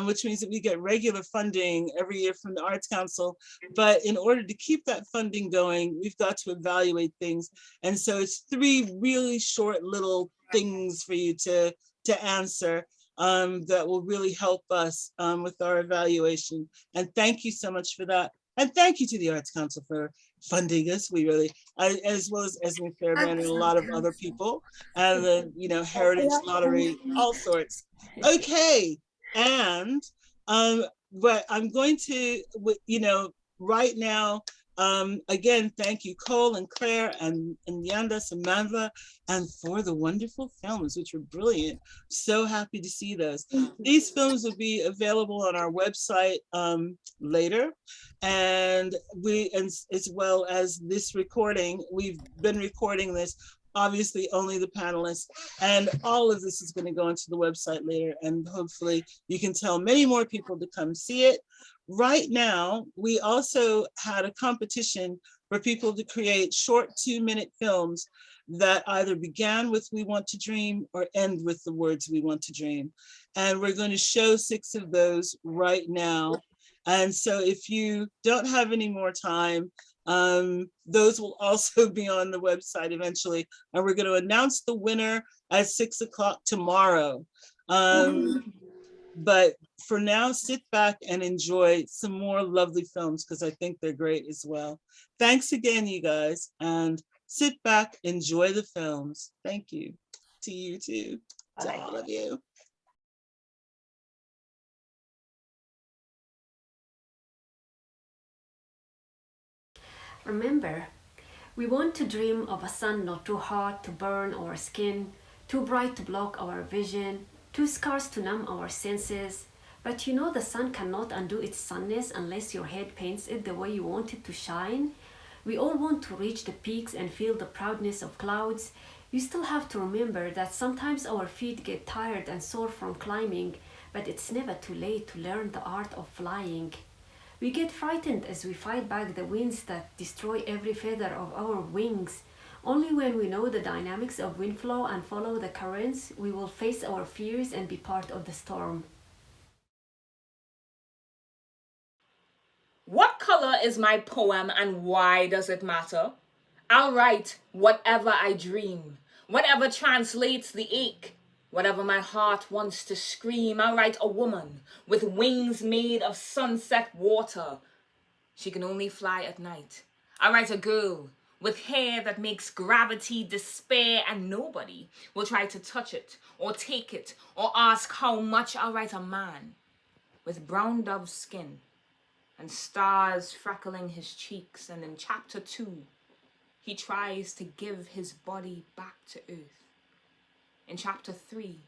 which means that we get regular funding every year from the Arts Council. But in order to keep that funding going, we've got to evaluate things. And so it's 3 really short little things for you to answer that will really help us with our evaluation. And thank you so much for that. And thank you to the Arts Council for funding us. We really, as well as Esme Fairbairn and a lot of other people, and the, you know, Heritage Lottery, all sorts. Okay, and but I'm going to, you know, right now, again, thank you, Cole and Claire and Yandass and Mandla, and for the wonderful films, which were brilliant. So happy to see those. These films will be available on our website later, and as well as this recording, we've been recording this obviously only the panelists. And all of this is going to go onto the website later, and hopefully you can tell many more people to come see it. Right now, we also had a competition for people to create short 2-minute films that either began with "We Want to Dream" or end with the words "We want to dream." And we're going to show 6 of those right now. And so if you don't have any more time, those will also be on the website eventually. And we're going to announce the winner at 6 o'clock tomorrow. But for now, sit back and enjoy some more lovely films, because I think they're great as well. Thanks again, you guys. And sit back, enjoy the films. Thank you to you too, to all of you. Remember, we want to dream of a sun not too hot to burn our skin, too bright to block our vision, too scarce to numb our senses. But you know the sun cannot undo its sunness unless your head paints it the way you want it to shine. We all want to reach the peaks and feel the proudness of clouds. You still have to remember that sometimes our feet get tired and sore from climbing, but it's never too late to learn the art of flying. We get frightened as we fight back the winds that destroy every feather of our wings. Only when we know the dynamics of wind flow and follow the currents, we will face our fears and be part of the storm. What color is my poem and why does it matter? I'll write whatever I dream, whatever translates the ache, whatever my heart wants to scream. I'll write a woman with wings made of sunset water. She can only fly at night. I'll write a girl with hair that makes gravity despair, and nobody will try to touch it or take it or ask how much. I'll write a man with brown dove skin and stars freckling his cheeks, and in chapter 2, he tries to give his body back to earth. In chapter 3,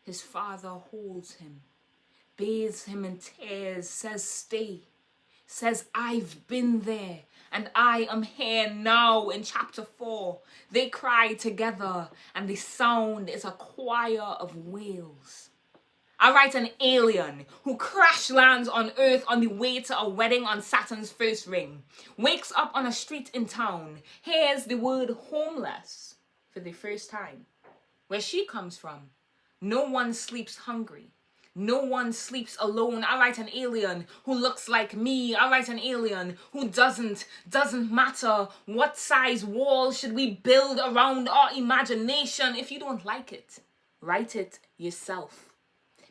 his father holds him, bathes him in tears, says stay, says I've been there and I am here now. In chapter 4, they cry together and the sound is a choir of wails. I write an alien who crash lands on Earth on the way to a wedding on Saturn's first ring, wakes up on a street in town, hears the word homeless for the first time. Where she comes from, no one sleeps hungry. No one sleeps alone. I write an alien who looks like me. I write an alien who doesn't matter what size wall should we build around our imagination. If you don't like it, write it yourself.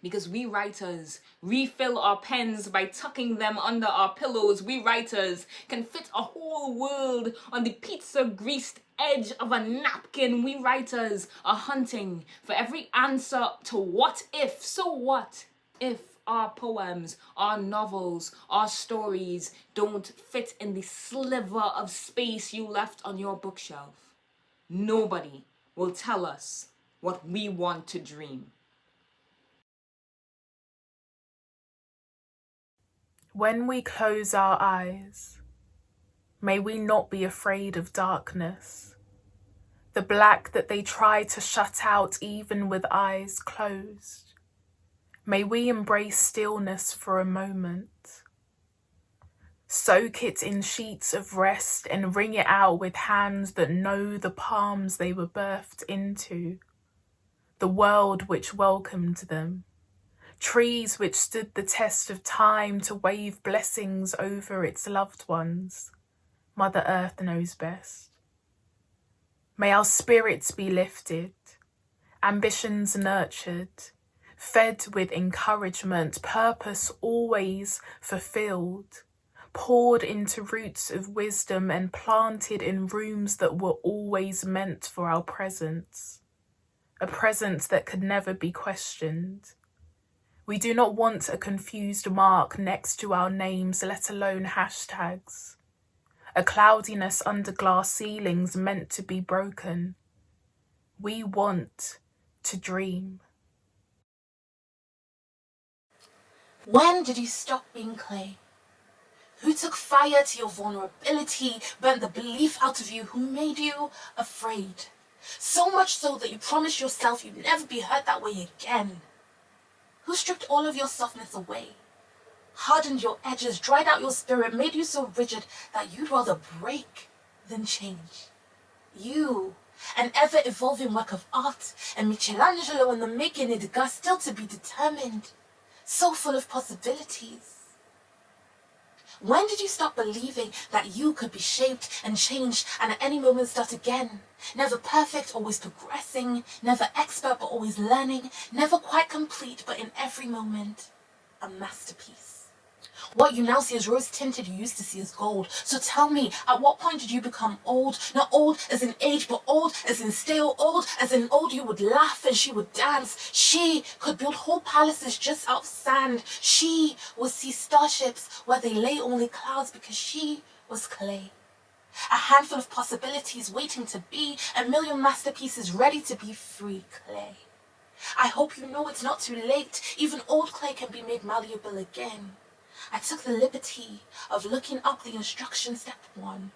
Because we writers refill our pens by tucking them under our pillows. We writers can fit a whole world on the pizza-greased edge of a napkin. We writers are hunting for every answer to what if. So what if our poems, our novels, our stories don't fit in the sliver of space you left on your bookshelf? Nobody will tell us what we want to dream. When we close our eyes, may we not be afraid of darkness, the black that they try to shut out even with eyes closed. May we embrace stillness for a moment, soak it in sheets of rest and wring it out with hands that know the palms they were birthed into, the world which welcomed them. Trees which stood the test of time to wave blessings over its loved ones. Mother Earth knows best. May our spirits be lifted, ambitions nurtured, fed with encouragement, purpose always fulfilled, poured into roots of wisdom and planted in rooms that were always meant for our presence, a presence that could never be questioned. We do not want a confused mark next to our names, let alone hashtags. A cloudiness under glass ceilings meant to be broken. We want to dream. When did you stop being clay? Who took fire to your vulnerability, burnt the belief out of you, who made you afraid? So much so that you promised yourself you'd never be hurt that way again. Who stripped all of your softness away, hardened your edges, dried out your spirit, made you so rigid that you'd rather break than change? You, an ever-evolving work of art, and Michelangelo in the making, Edgar still to be determined, so full of possibilities. When did you stop believing that you could be shaped and changed and at any moment start again? Never perfect, always progressing, never expert but always learning, never quite complete but in every moment a masterpiece. What you now see as rose-tinted, you used to see as gold. So tell me, at what point did you become old? Not old as in age, but old as in stale, old as in old you would laugh and she would dance. She could build whole palaces just out of sand. She would see starships where they lay only clouds because she was clay. A handful of possibilities waiting to be, a million masterpieces ready to be free clay. I hope you know it's not too late. Even old clay can be made malleable again. I took the liberty of looking up the instruction. Step 1,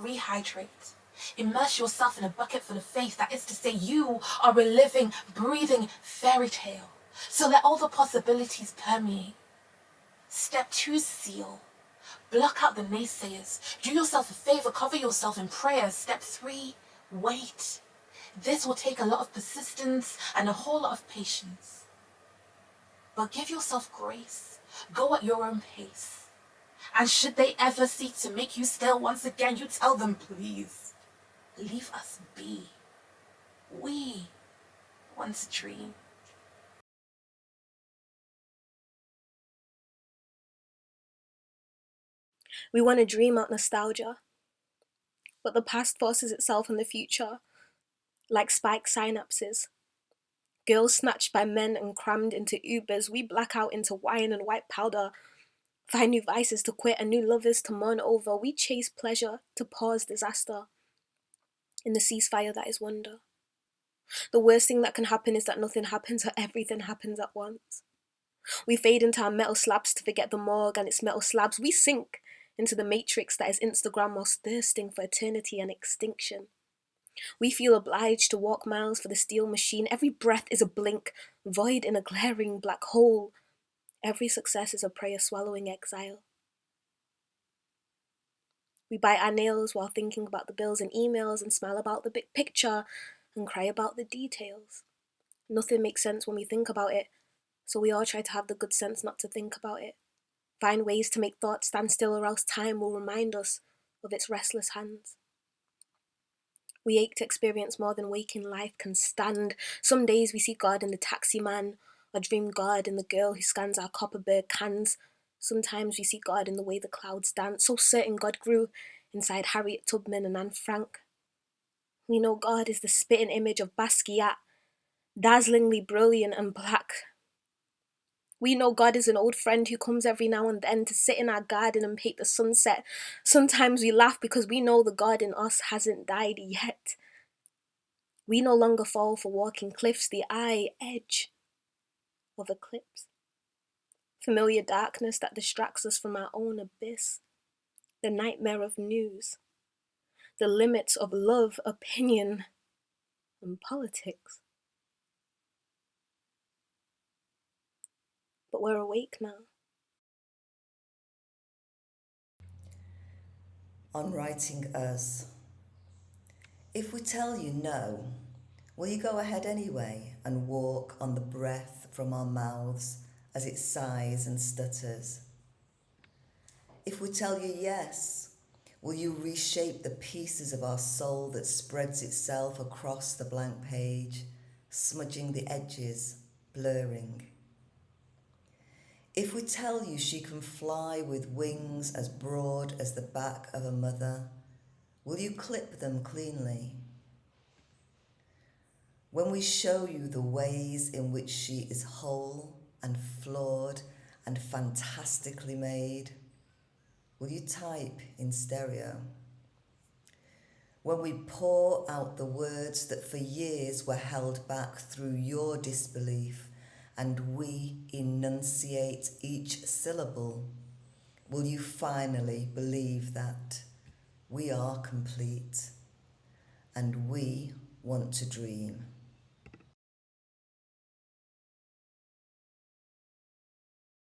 rehydrate. Immerse yourself in a bucket full of faith. That is to say, you are a living, breathing fairy tale. So let all the possibilities permeate. Step 2, seal. Block out the naysayers. Do yourself a favor, cover yourself in prayer. Step 3, wait. This will take a lot of persistence and a whole lot of patience. But give yourself grace. Go at your own pace. And should they ever seek to make you stale once again, you tell them, please, leave us be. We want to dream. We want to dream out nostalgia, but the past forces itself on the future, like spiked synapses. Girls snatched by men and crammed into Ubers, we black out into wine and white powder, find new vices to quit and new lovers to mourn over. We chase pleasure to pause disaster. In the ceasefire that is wonder. The worst thing that can happen is that nothing happens or everything happens at once. We fade into our metal slabs to forget the morgue and its metal slabs. We sink into the matrix that is Instagram whilst thirsting for eternity and extinction. We feel obliged to walk miles for the steel machine. Every breath is a blink, void in a glaring black hole. Every success is a prayer swallowing exile. We bite our nails while thinking about the bills and emails and smile about the big picture and cry about the details. Nothing makes sense when we think about it, so we all try to have the good sense not to think about it. Find ways to make thoughts stand still or else time will remind us of its restless hands. We ache to experience more than waking life can stand. Some days we see God in the taxi man, or dream God in the girl who scans our Copperberg cans. Sometimes we see God in the way the clouds dance, so certain God grew inside Harriet Tubman and Anne Frank. We know God is the spitting image of Basquiat, dazzlingly brilliant and black. We know God is an old friend who comes every now and then to sit in our garden and paint the sunset. Sometimes we laugh because we know the God in us hasn't died yet. We no longer fall for walking cliffs, the eye edge of eclipse. Familiar darkness that distracts us from our own abyss. The nightmare of news. The limits of love, opinion, and politics. But we're awake now. On writing us. If we tell you no, will you go ahead anyway and walk on the breath from our mouths as it sighs and stutters? If we tell you yes, will you reshape the pieces of our soul that spreads itself across the blank page, smudging the edges, blurring? If we tell you she can fly with wings as broad as the back of a mother, will you clip them cleanly? When we show you the ways in which she is whole and flawed and fantastically made, will you type in stereo? When we pour out the words that for years were held back through your disbelief and we enunciate each syllable, will you finally believe that we are complete and we want to dream.